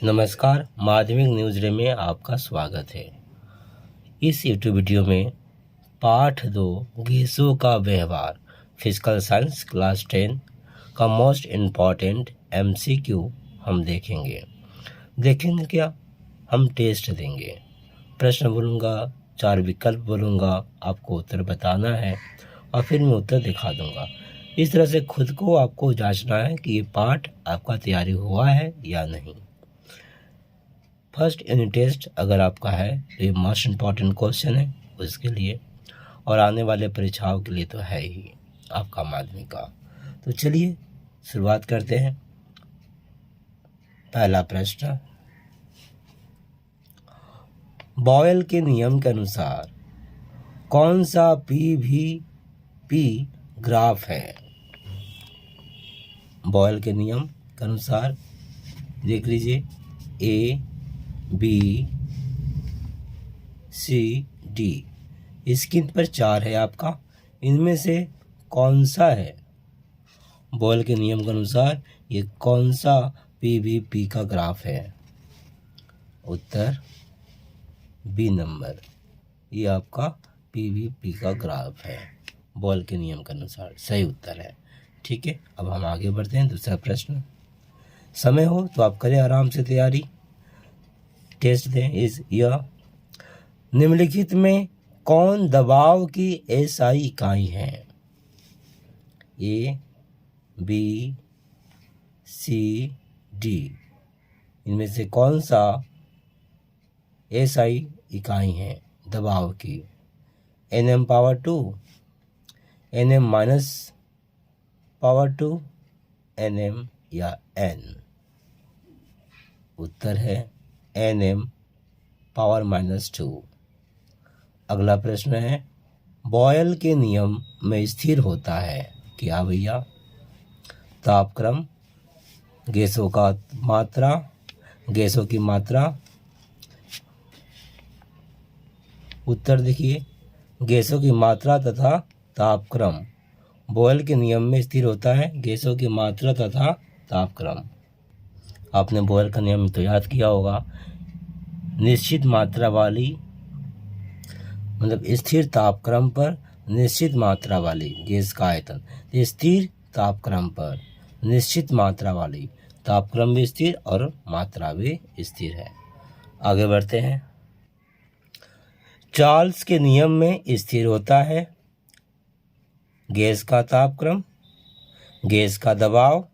नमस्कार, माध्यमिक न्यूज़ रे में आपका स्वागत है। इस यूट्यूब वीडियो में पाठ 2 गैसों का व्यवहार फिजिकल साइंस क्लास 10 का मोस्ट इम्पॉर्टेंट MCQ हम देखेंगे क्या? हम टेस्ट देंगे, प्रश्न बोलूँगा, 4 विकल्प बोलूँगा, आपको उत्तर बताना है और फिर मैं उत्तर दिखा दूँगा। इस तरह से खुद को आपको जांचना है कि ये पाठ आपका तैयारी हुआ है या नहीं। फर्स्ट यूनिट टेस्ट अगर आपका है तो ये मोस्ट इम्पॉर्टेंट क्वेश्चन है उसके लिए, और आने वाले परीक्षाओं के लिए तो है ही आपका माध्यमिक का। तो चलिए शुरुआत करते हैं। पहला प्रश्न, बॉयल के नियम के अनुसार कौन सा PVP ग्राफ है? बॉयल के नियम के अनुसार देख लीजिए, ABCD स्क्रीन पर 4 है आपका, इनमें से कौन सा है? बॉयल के नियम के अनुसार ये कौन सा PVP का ग्राफ है? उत्तर बी नंबर, ये आपका PVP का ग्राफ है बॉयल के नियम के अनुसार, सही उत्तर है। ठीक है, अब हम आगे बढ़ते हैं। दूसरा प्रश्न, समय हो तो आप करें आराम से तैयारी, टेस्ट दें। यह निम्नलिखित में कौन दबाव की SI इकाई है? ABCD इनमें से कौन सा SI इकाई है दबाव की? Nm/2, Nm-2, Nm या N? उत्तर है Nm/-2। अगला प्रश्न है, बॉयल के नियम में स्थिर होता है क्या भैया? तापक्रम, गैसों की मात्रा। उत्तर देखिए, गैसों की मात्रा तथा तापक्रम। बॉयल के नियम में स्थिर होता है गैसों की मात्रा तथा तापक्रम। आपने बॉयल का नियम तो याद किया होगा, निश्चित मात्रा वाली, मतलब स्थिर तापक्रम पर निश्चित मात्रा वाली गैस का आयतन, स्थिर तापक्रम पर निश्चित मात्रा वाली, तापक्रम भी स्थिर और मात्रा भी स्थिर है। आगे बढ़ते हैं। चार्ल्स के नियम में स्थिर होता है गैस का तापक्रम, गैस का दबाव,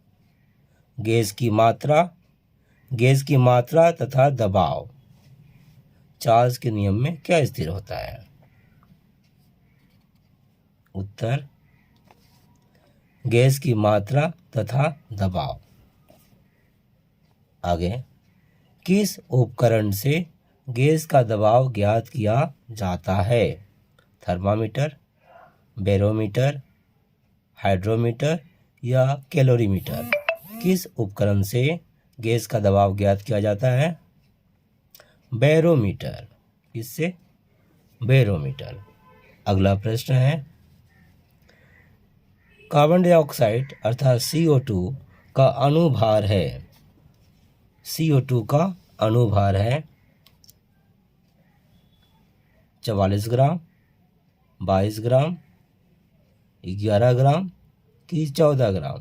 गैस की मात्रा तथा दबाव। चार्ल्स के नियम में क्या स्थिर होता है? उत्तर गैस की मात्रा तथा दबाव। आगे, किस उपकरण से गैस का दबाव ज्ञात किया जाता है? थर्मामीटर, बैरोमीटर, हाइड्रोमीटर या कैलोरीमीटर? किस उपकरण से गैस का दबाव ज्ञात किया जाता है? बैरोमीटर। किससे? बैरोमीटर। अगला प्रश्न है, कार्बन डाइऑक्साइड अर्थात CO2 का अणुभार है। CO2 का अणुभार है 44 ग्राम, 22 ग्राम, 11 ग्राम कि 14 ग्राम?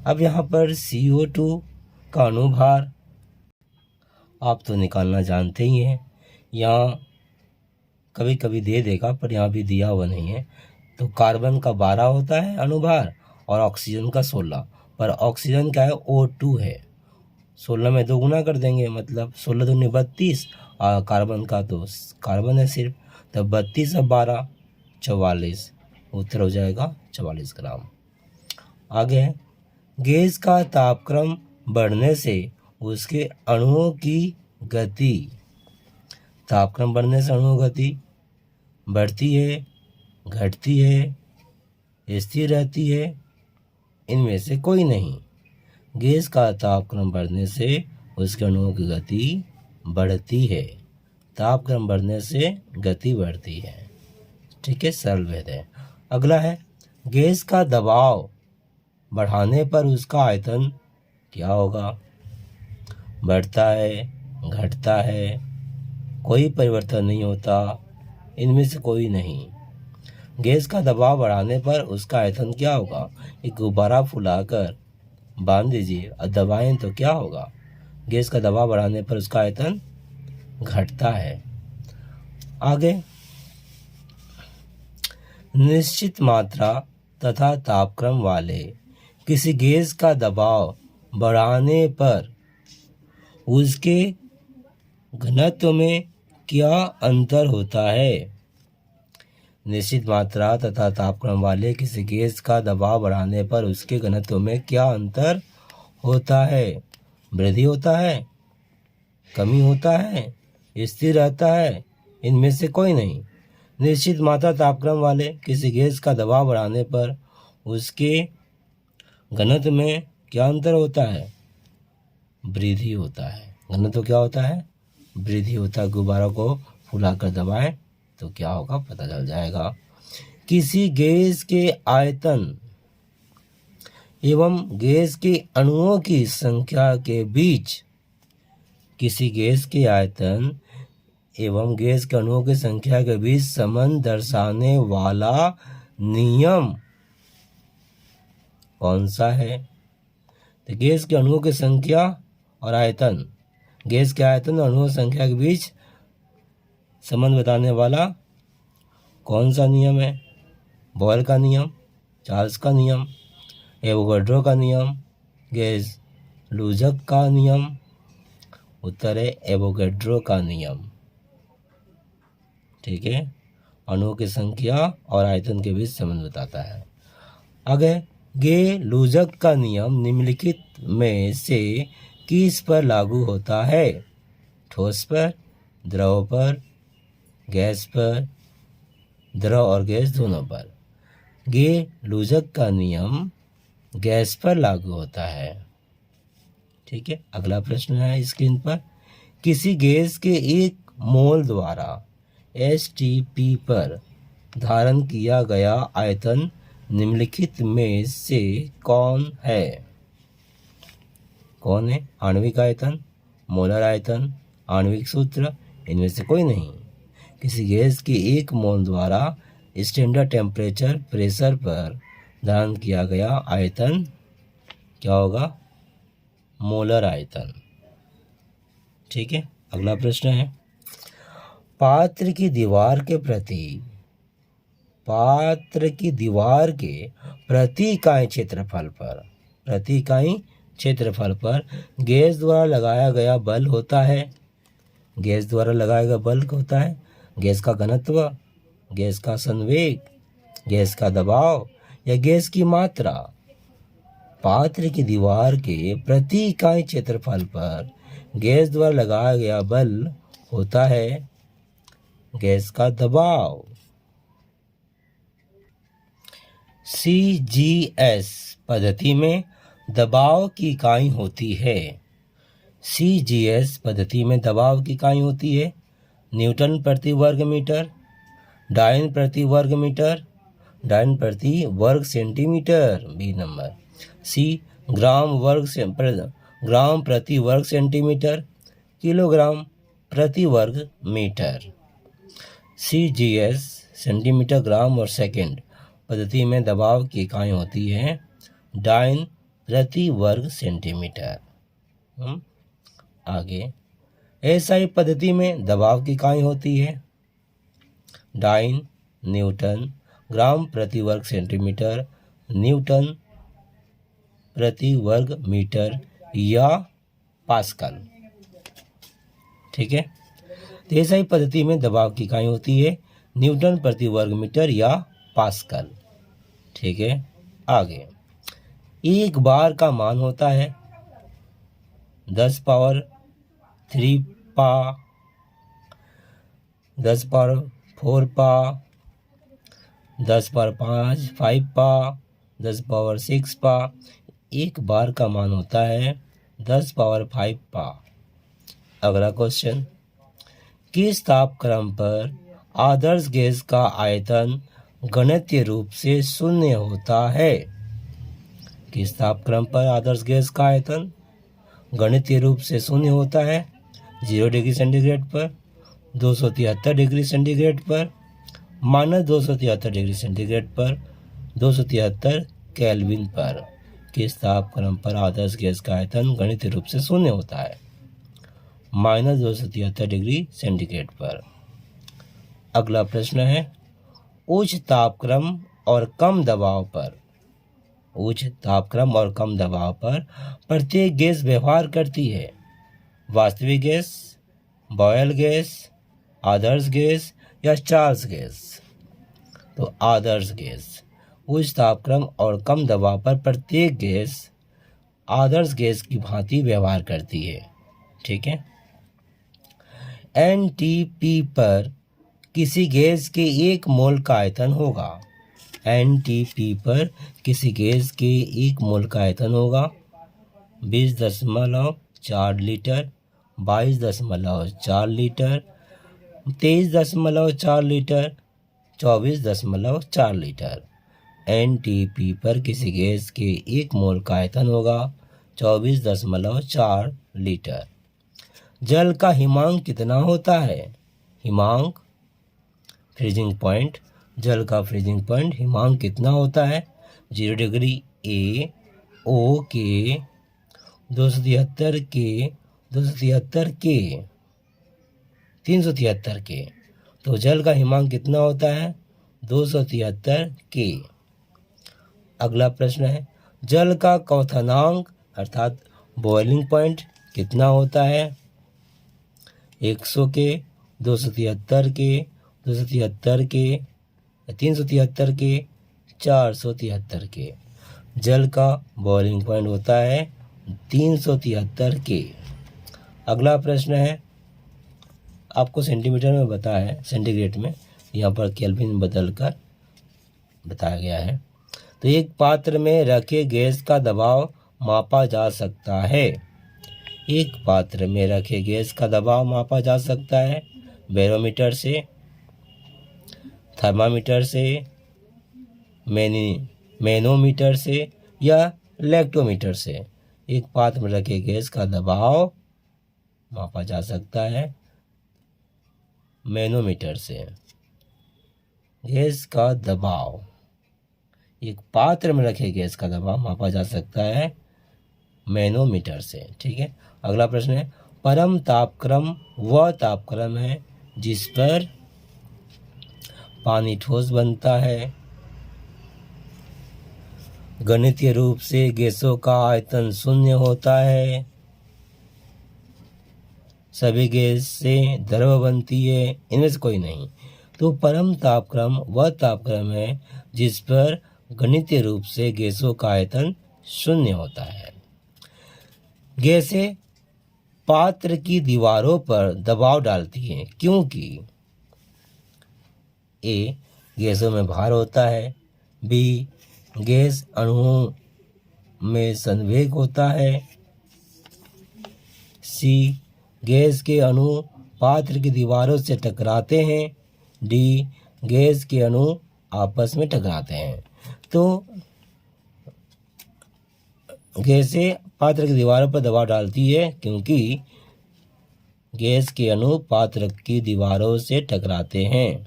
अब यहाँ पर CO2 का अणुभार आप तो निकालना जानते ही हैं, यहाँ कभी कभी दे देगा पर यहाँ भी दिया हुआ नहीं है। तो कार्बन का 12 होता है अणुभार और ऑक्सीजन का 16, पर ऑक्सीजन का है O2 है, 16 में 2 गुना कर देंगे, मतलब 16 दूनी 32, और कार्बन का तो कार्बन है सिर्फ, तो 32 और 12 44, उत्तर हो जाएगा 44 ग्राम। आगे, गैस का तापक्रम बढ़ने से उसके अणुओं की गति, तापक्रम बढ़ने से अणुओं की गति बढ़ती है, घटती है, स्थिर रहती है? इनमें से कोई नहीं। गैस का तापक्रम बढ़ने से उसके अणुओं की गति बढ़ती है, तापक्रम बढ़ने से गति बढ़ती है। ठीक है, सरल भेद है। अगला है, गैस का दबाव बढ़ाने पर उसका आयतन क्या होगा? बढ़ता है, घटता है, कोई परिवर्तन नहीं होता, इनमें से कोई नहीं। गैस का दबाव बढ़ाने पर उसका आयतन क्या होगा? एक गुब्बारा फुलाकर बांध दीजिए और दबाएं तो क्या होगा? गैस का दबाव बढ़ाने पर उसका आयतन घटता है। आगे, निश्चित मात्रा तथा तापक्रम वाले किसी गैस का दबाव बढ़ाने पर उसके घनत्व में क्या अंतर होता है? निश्चित मात्रा तथा तापक्रम वाले किसी गैस का दबाव बढ़ाने पर उसके घनत्व में क्या अंतर होता है? वृद्धि होता है, कमी होता है, स्थिर रहता है, इनमें से कोई नहीं। निश्चित मात्रा तापक्रम वाले किसी गैस का दबाव बढ़ाने पर उसके घनत्व में क्या अंतर होता है? वृद्धि होता है। घनत्व क्या होता है? वृद्धि होता है। गुब्बारा को फुलाकर दबाएं तो क्या होगा पता चल जाएगा। किसी गैस के आयतन एवं गैस के अणुओं की संख्या के बीच, किसी गैस के आयतन एवं गैस के अणुओं की संख्या के बीच संबंध दर्शाने वाला नियम कौन सा है? तो गैस के अणुओं की संख्या और आयतन, गैस के आयतन और अणुओं की संख्या के बीच संबंध बताने वाला कौन सा नियम है? बॉयल का नियम, चार्ल्स का नियम, एवोगाड्रो का नियम, गैस लूजक का नियम। उत्तर है एवोगाड्रो का नियम। ठीक है, अणुओं की संख्या और आयतन के बीच संबंध बताता है। आगे, गे लूजक का नियम निम्नलिखित में से किस पर लागू होता है? ठोस पर, द्रव पर, गैस पर, द्रव और गैस दोनों पर। गे लूजक का नियम गैस पर लागू होता है। ठीक है, अगला प्रश्न है स्क्रीन पर। किसी गैस के एक मोल द्वारा STP पर धारण किया गया आयतन निम्नलिखित में से कौन है? कौन है? आणविक आयतन, मोलर आयतन, आणविक सूत्र, इनमें से कोई नहीं। किसी गैस के एक मोल द्वारा स्टैंडर्ड टेम्परेचर प्रेशर पर धारण किया गया आयतन क्या होगा? मोलर आयतन। ठीक है, अगला प्रश्न है। पात्र की दीवार के प्रति इकाई क्षेत्रफल पर गैस द्वारा लगाया गया बल होता है। गैस द्वारा लगाया गया बल होता है गैस का घनत्व, गैस का संवेग, गैस का दबाव या गैस की मात्रा। पात्र की दीवार के प्रति इकाई क्षेत्रफल पर गैस द्वारा लगाया गया बल होता है गैस का दबाव। CGS पद्धति में दबाव की इकाई होती है। CGS पद्धति में दबाव की इकाई होती है न्यूटन प्रति वर्ग मीटर, डायन प्रति वर्ग मीटर, डायन प्रति वर्ग centimetre. B number. C gram प्रति वर्ग सेंटीमीटर, किलोग्राम प्रति वर्ग मीटर। CGS सेंटीमीटर, ग्राम और सेकंड पद्धति में दबाव की इकाई होती है डायन प्रति वर्ग सेंटीमीटर। आगे, SI पद्धति में दबाव की इकाई होती है डायन, न्यूटन, ग्राम प्रति वर्ग सेंटीमीटर, न्यूटन प्रति वर्ग मीटर या पास्कल। ठीक है, SI पद्धति में दबाव की इकाई होती है न्यूटन प्रति वर्ग मीटर या पास्कल। ठीक है, आगे, एक बार का मान होता है 10 पावर 3 पा, 10 पावर 4 पा, 10 पावर 5 पा, 10 पावर 6 पा। एक बार का मान होता है 10 पावर 5 पा। अगला क्वेश्चन, किस तापक्रम पर आदर्श गैस का आयतन गणितीय रूप से शून्य होता है? किस तापक्रम पर आदर्श गैस का आयतन गणितीय रूप से शून्य होता है 0 डिग्री सेंटीग्रेड पर, 273 डिग्री सेंटीग्रेड पर, -273 डिग्री सेंटीग्रेड पर, 273 केल्विन पर किस तापक्रम पर आदर्श गैस का आयतन गणितीय रूप से शून्य होता है? -273 डिग्री सेंटीग्रेड पर। अगला प्रश्न है उच्च तापक्रम और कम दबाव पर, उच्च तापक्रम और कम दबाव पर प्रत्येक गैस व्यवहार करती है वास्तविक गैस, बॉयल गैस, आदर्श गैस या चार्ल्स गैस? तो आदर्श गैस। उच्च तापक्रम और कम दबाव पर प्रत्येक गैस आदर्श गैस की भांति व्यवहार करती है। ठीक है। एनटीपी पर किसी गैस के 1 मोल का आयतन होगा। एनटीपी पर किसी गैस के 1 मोल का आयतन होगा 20.4 litre, 22.4 litre, 23.4 litre, 24.4 litre. NTP पर किसी गैस के 1 मोल का आयतन होगा 24.4 लीटर। जल का हिमांक कितना होता है? हिमांक फ्रीजिंग पॉइंट, जल का फ्रीजिंग पॉइंट हिमांक कितना होता है? 0 डिग्री ए, ओ के, 273 के, 273 के, 373 के। तो जल का हिमांक कितना होता है? 273 के। अगला प्रश्न है जल का क्वथनांक अर्थात बॉइलिंग पॉइंट कितना होता है? 100 के, 273 के, 273 के, 373 के, 473 के। जल का बॉइलिंग पॉइंट होता है 373 के। अगला प्रश्न है आपको सेंटीमीटर में बताया है, सेंटीग्रेड में, यहाँ पर केल्विन में बदल कर बताया गया है। तो एक पात्र में रखे गैस का दबाव मापा जा सकता है। एक पात्र में रखे गैस का दबाव मापा जा सकता है बैरोमीटर से, थर्मामीटर से, मैनोमीटर से या लैक्टोमीटर से। एक पात्र में रखे गैस का दबाव मापा जा सकता है मैनोमीटर से। गैस का दबाव, एक पात्र में रखे गैस का दबाव मापा जा सकता है मैनोमीटर से। ठीक है। अगला प्रश्न है परम तापक्रम वह तापक्रम है जिस पर पानी ठोस बनता है। गणितीय रूप से गैसों का आयतन शून्य होता है। सभी गैस से द्रव बनती है, इनमें से कोई नहीं। तो परम तापक्रम वह तापक्रम है जिस पर गणितीय रूप से गैसों का आयतन शून्य होता है। गैसें पात्र की दीवारों पर दबाव डालती हैं क्योंकि ए गैसों में भार होता है, बी गैस अणुओं में संवेग होता है, सी गैस के अणु पात्र की दीवारों से टकराते हैं, डी गैस के अणु आपस में टकराते हैं। तो गैसें पात्र की दीवारों पर दबाव डालती है क्योंकि गैस के अणु पात्र की दीवारों से टकराते हैं।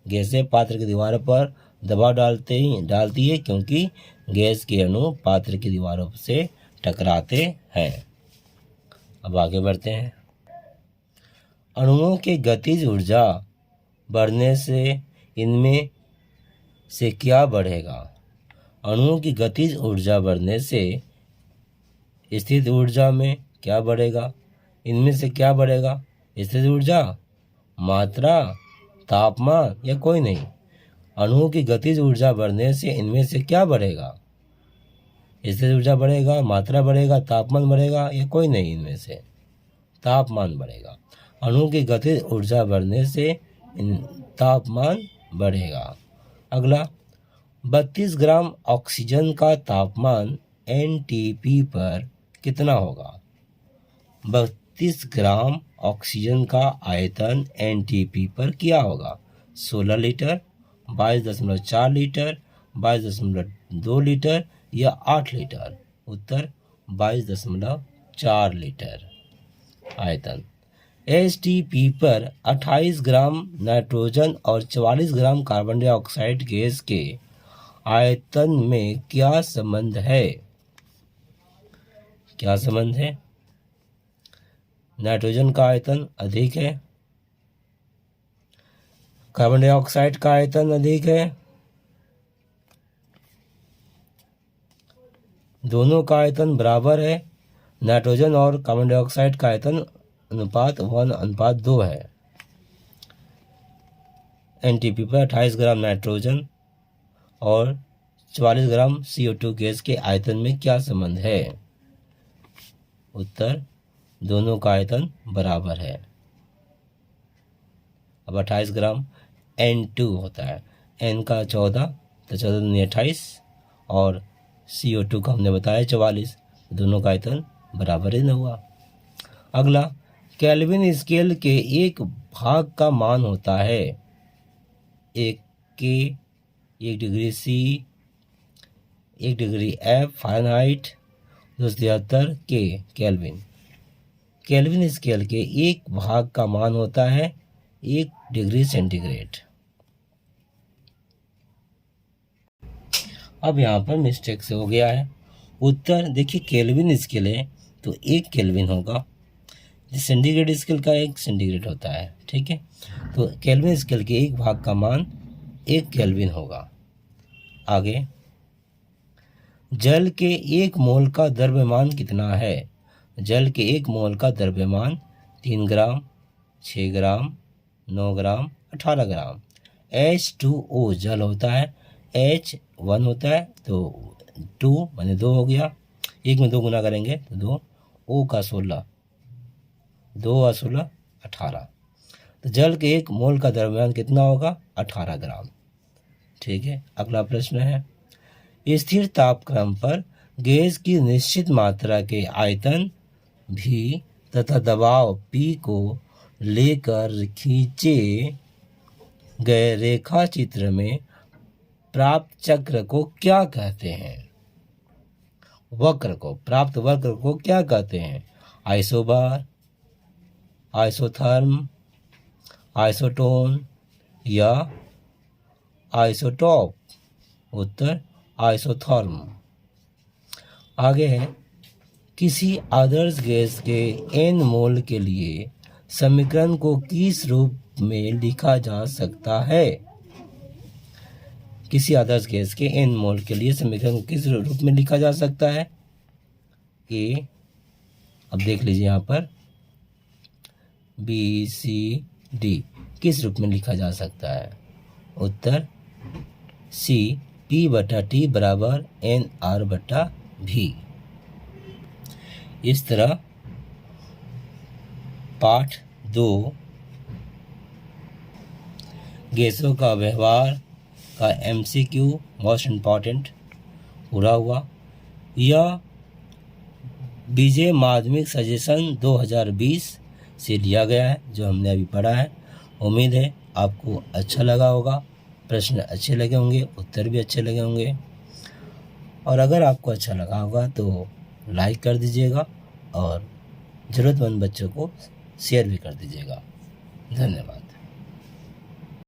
गैसें पात्र की दीवारों पर दबाव डालती है क्योंकि गैस के अणु पात्र की दीवारों से टकराते हैं। अब आगे बढ़ते हैं। अणुओं की गतिज ऊर्जा बढ़ने से इनमें से क्या बढ़ेगा? अणुओं की गतिज ऊर्जा बढ़ने से स्थित ऊर्जा में क्या बढ़ेगा? इनमें से क्या बढ़ेगा? स्थित ऊर्जा, मात्रा, तापमान या कोई नहीं? अणुओं की गतिज ऊर्जा बढ़ने से इनमें से क्या बढ़ेगा? स्थित ऊर्जा बढ़ेगा, मात्रा बढ़ेगा, तापमान बढ़ेगा या कोई नहीं? इनमें से तापमान बढ़ेगा। अणुओं की गतिज ऊर्जा बढ़ने से तापमान बढ़ेगा। अगला 32 ग्राम ऑक्सीजन का तापमान एनटीपी पर कितना होगा? 32 ग्राम ऑक्सीजन का आयतन एनटीपी पर क्या होगा? 16 लीटर, 22.4 लीटर, 22.2 लीटर या 8 लीटर? उत्तर 22.4 4 लीटर। आयतन STP पर 28 ग्राम नाइट्रोजन और 44 ग्राम कार्बन डाइऑक्साइड गैस के आयतन में क्या संबंध है? क्या संबंध है? नाइट्रोजन का आयतन अधिक है, कार्बन डाइऑक्साइड का आयतन अधिक है, दोनों का आयतन बराबर है। नाइट्रोजन और कार्बन डाइऑक्साइड का आयतन अनुपात 1:2 है। NTP पर 28 ग्राम नाइट्रोजन और 44 ग्राम CO2 गैस के आयतन में क्या संबंध है? उत्तर, दोनों का आयतन बराबर है। अब 28 ग्राम N2 होता है, N का 14 तो 14 दूनी 28 और CO2 का हमने बताया 44, दोनों का आयतन बराबर ही न हुआ। अगला, केल्विन स्केल के एक भाग का मान होता है 1 K, 1 degree C, 1 degree F Fahrenheit, 273 K kelvin. Kelvin scale के एक भाग का मान होता है 1 डिग्री सेंटीग्रेड। अब यहाँ पर मिस्टेक से हो गया है। उत्तर देखिए, केल्विन स्केल है तो 1 केल्विन होगा, सेंटीग्रेड स्केल का 1 सेंटीग्रेड होता है, ठीक है। तो केल्विन स्केल के एक भाग का मान 1 केल्विन होगा। आगे, जल के 1 मोल का द्रव्यमान कितना है? जल के 1 मोल का द्रव्यमान 3 ग्राम, 6 ग्राम, 9 ग्राम, 18 ग्राम। H2O जल होता है, H1 होता है तो 2 माने 2 हो गया, 1 में 2 गुना करेंगे तो 2, O का 16, 2 और 16 18। तो जल के 1 मोल का द्रव्यमान कितना होगा? 18 ग्राम, ठीक है। अगला प्रश्न है, स्थिर तापक्रम पर गैस की निश्चित मात्रा के आयतन भी तथा दबाव P को लेकर खींचे गए रेखा चित्र में प्राप्त चक्र को क्या कहते हैं? वक्र को, प्राप्त वक्र को क्या कहते हैं? आइसोबार, आइसोथर्म, आइसोटोन या आइसोटॉप? उत्तर, आइसोथर्म। आगे है, किसी आदर्श गैस के n मोल के लिए समीकरण को किस रूप में लिखा जा सकता है? किसी आदर्श गैस के n मोल के लिए समीकरण को किस रूप में लिखा जा सकता है? ए, अब देख लीजिए यहाँ पर BCD किस रूप में लिखा जा सकता है? उत्तर, C, P/T बराबर NR/V। इस तरह पाठ 2 गैसों का व्यवहार का MCQ मोस्ट इम्पॉर्टेंट पूरा हुआ। यह विजय माध्यमिक सजेशन 2020 से लिया गया है, जो हमने अभी पढ़ा है। उम्मीद है आपको अच्छा लगा होगा, प्रश्न अच्छे लगे होंगे, उत्तर भी अच्छे लगे होंगे। और अगर आपको अच्छा लगा होगा तो लाइक कर दीजिएगा और ज़रूरतमंद बच्चों को शेयर भी कर दीजिएगा। धन्यवाद।